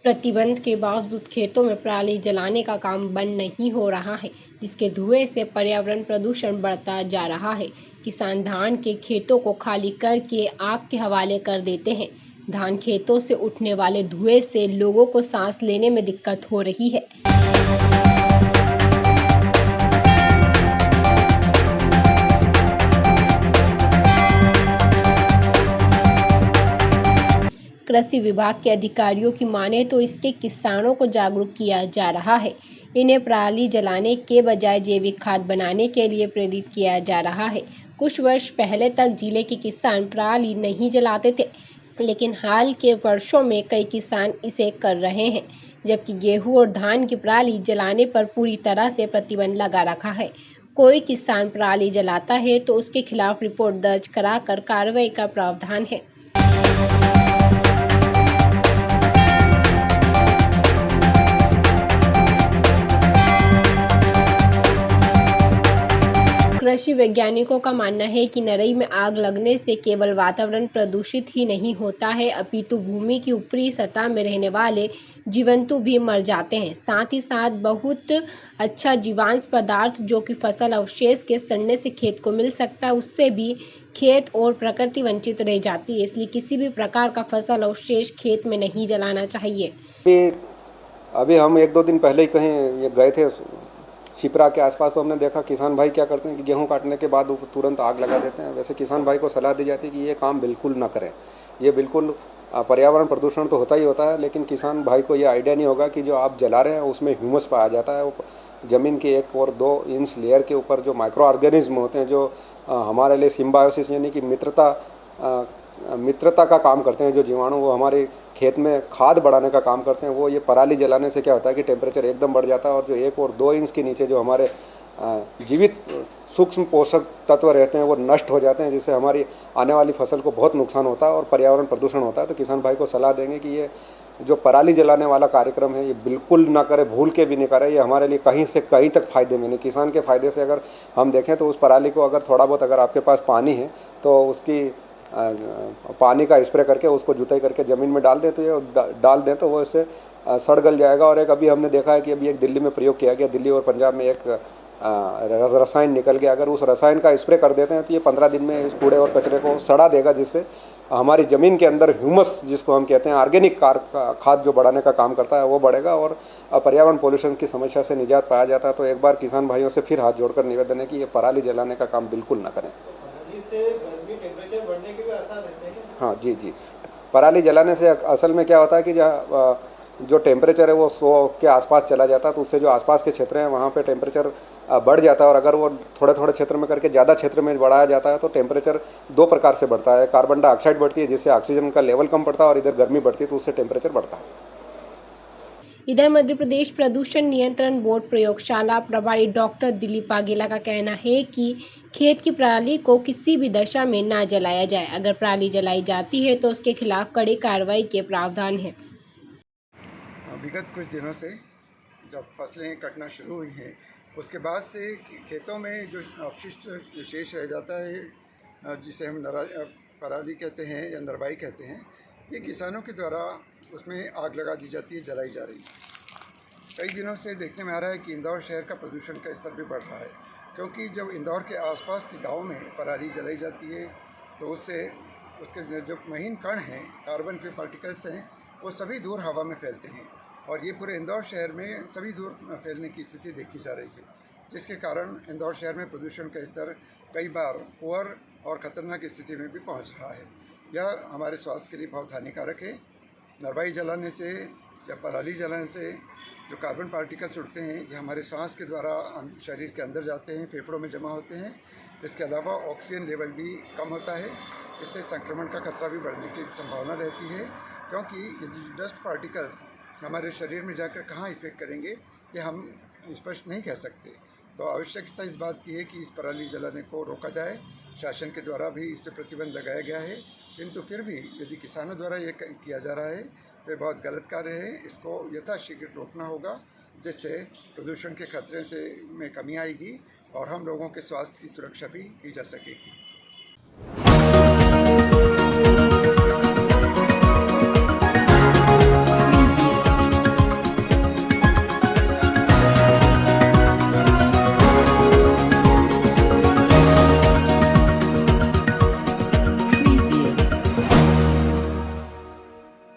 प्रतिबंध के बावजूद खेतों में पराली जलाने का काम बंद नहीं हो रहा है, जिसके धुएं से पर्यावरण प्रदूषण बढ़ता जा रहा है। किसान धान के खेतों को खाली करके आग के हवाले कर देते हैं। धान खेतों से उठने वाले धुएं से लोगों को सांस लेने में दिक्कत हो रही है। कृषि विभाग के अधिकारियों की माने तो इसके किसानों को जागरूक किया जा रहा है। इन्हें पराली जलाने के बजाय जैविक खाद बनाने के लिए प्रेरित किया जा रहा है। कुछ वर्ष पहले तक जिले के किसान पराली नहीं जलाते थे, लेकिन हाल के वर्षों में कई किसान इसे कर रहे हैं, जबकि गेहूं और धान की पराली जलाने पर पूरी तरह से प्रतिबंध लगा रखा है। कोई किसान पराली जलाता है तो उसके खिलाफ रिपोर्ट दर्ज कराकर कार्रवाई का प्रावधान है। कृषि वैज्ञानिकों का मानना है कि नरई में आग लगने से केवल वातावरण प्रदूषित ही नहीं होता है, अपितु भूमि की ऊपरी सतह में रहने वाले जीवाणु भी मर जाते हैं। साथ ही साथ बहुत अच्छा जीवांश पदार्थ जो कि फसल अवशेष के सड़ने से खेत को मिल सकता है, उससे भी खेत और प्रकृति वंचित रह जाती है। इसलिए किसी भी प्रकार का फसल अवशेष खेत में नहीं जलाना चाहिए। अभी हम 1-2 दिन पहले ही कहीं गए थे शिप्रा के आसपास, तो हमने देखा किसान भाई क्या करते हैं कि गेहूं काटने के बाद तुरंत आग लगा देते हैं। वैसे किसान भाई को सलाह दी जाती है कि ये काम बिल्कुल ना करें। ये बिल्कुल पर्यावरण प्रदूषण तो होता ही होता है, लेकिन किसान भाई को ये आइडिया नहीं होगा कि जो आप जला रहे हैं उसमें ह्यूमस पाया जाता है। वो ज़मीन के 1 और 2 इंच लेयर के ऊपर जो माइक्रो ऑर्गेनिज्म होते हैं, जो हमारे लिए सिम्बायोसिस यानी कि मित्रता का काम करते हैं, जो जीवाणु वो हमारे खेत में खाद बढ़ाने का काम करते हैं, वो ये पराली जलाने से क्या होता है कि टेम्परेचर एकदम बढ़ जाता है और जो 1 और 2 इंच के नीचे जो हमारे जीवित सूक्ष्म पोषक तत्व रहते हैं वो नष्ट हो जाते हैं, जिससे हमारी आने वाली फसल को बहुत नुकसान होता है और पर्यावरण प्रदूषण होता है। तो किसान भाई को सलाह देंगे कि ये जो पराली जलाने वाला कार्यक्रम है ये बिल्कुल ना करे, भूल के भी नहीं करे। ये हमारे लिए कहीं से कहीं तक फायदे में नहीं। किसान के फायदे से अगर हम देखें तो उस पराली को अगर थोड़ा बहुत अगर आपके पास पानी है तो उसकी पानी का स्प्रे करके उसको जुताई करके ज़मीन में डाल दें तो वो इससे सड़ गल जाएगा। और एक अभी हमने देखा है कि अभी एक दिल्ली में प्रयोग किया गया, दिल्ली और पंजाब में एक रसायन निकल गया। अगर उस रसायन का स्प्रे कर देते हैं तो ये 15 दिन में इस कूड़े और कचरे को सड़ा देगा, जिससे हमारी ज़मीन के अंदर ह्यूमस, जिसको हम कहते हैं ऑर्गेनिक खाद जो बढ़ाने का काम करता है, वो बढ़ेगा और पर्यावरण पोल्यूशन की समस्या से निजात पाया जाता है। तो एक बार किसान भाइयों से फिर हाथ जोड़कर निवेदन है कि ये पराली जलाने का काम बिल्कुल ना करें। बढ़ने के भी आसार रहते हैं। हाँ जी। पराली जलाने से असल में क्या होता है कि जो टेम्परेचर है वो 100 के आसपास चला जाता है, तो उससे जो आसपास के क्षेत्र हैं वहाँ पे टेम्परेचर बढ़ जाता है। और अगर वो थोड़े थोड़े क्षेत्र में करके ज़्यादा क्षेत्र में बढ़ाया जाता है तो टेम्परेचर 2 प्रकार से बढ़ता है। कार्बन डाइऑक्साइड बढ़ती है जिससे ऑक्सीजन का लेवल कम पड़ता है, और इधर गर्मी बढ़ती है तो उससे टेम्परेचर बढ़ता है। इधर मध्य प्रदेश प्रदूषण नियंत्रण बोर्ड प्रयोगशाला प्रभारी डॉक्टर दिलीप वाघेला का कहना है कि खेत की पराली को किसी भी दशा में ना जलाया जाए। अगर पराली जलाई जाती है तो उसके खिलाफ कड़ी कार्रवाई के प्रावधान है। विगत कुछ दिनों से जब फसलें कटना शुरू हुई हैं, उसके बाद से खेतों में जो अपशिष्ट शेष रह जाता है, जिसे हम पराली कहते हैं या नरवाई कहते हैं, ये किसानों के द्वारा उसमें आग लगा दी जाती है, जलाई जा रही है। कई दिनों से देखने में आ रहा है कि इंदौर शहर का प्रदूषण का स्तर भी बढ़ रहा है, क्योंकि जब इंदौर के आसपास के गाँव में पराली जलाई जाती है तो उससे उसके जो महीन कण हैं, कार्बन के पार्टिकल्स हैं, वो सभी दूर हवा में फैलते हैं और ये पूरे इंदौर शहर में सभी दूर फैलने की स्थिति देखी जा रही है, जिसके कारण इंदौर शहर में प्रदूषण का स्तर कई बार पुअर और ख़तरनाक स्थिति में भी पहुंच रहा है। यह हमारे स्वास्थ्य के लिए बहुत हानिकारक है। नरवाई जलाने से या पराली जलाने से जो कार्बन पार्टिकल्स उड़ते हैं ये हमारे सांस के द्वारा शरीर के अंदर जाते हैं, फेफड़ों में जमा होते हैं। इसके अलावा ऑक्सीजन लेवल भी कम होता है, इससे संक्रमण का खतरा भी बढ़ने की संभावना रहती है, क्योंकि यदि डस्ट पार्टिकल्स हमारे शरीर में जाकर कहाँ इफेक्ट करेंगे ये हम स्पष्ट नहीं कह सकते। तो आवश्यकता इस बात की है कि इस पराली जलाने को रोका जाए। शासन के द्वारा भी इस पर प्रतिबंध लगाया गया है, किंतु फिर भी यदि किसानों द्वारा ये किया जा रहा है तो ये बहुत गलत कार्य है। इसको यथाशीघ्र रोकना होगा, जिससे प्रदूषण के खतरे में कमी आएगी और हम लोगों के स्वास्थ्य की सुरक्षा भी की जा सकेगी।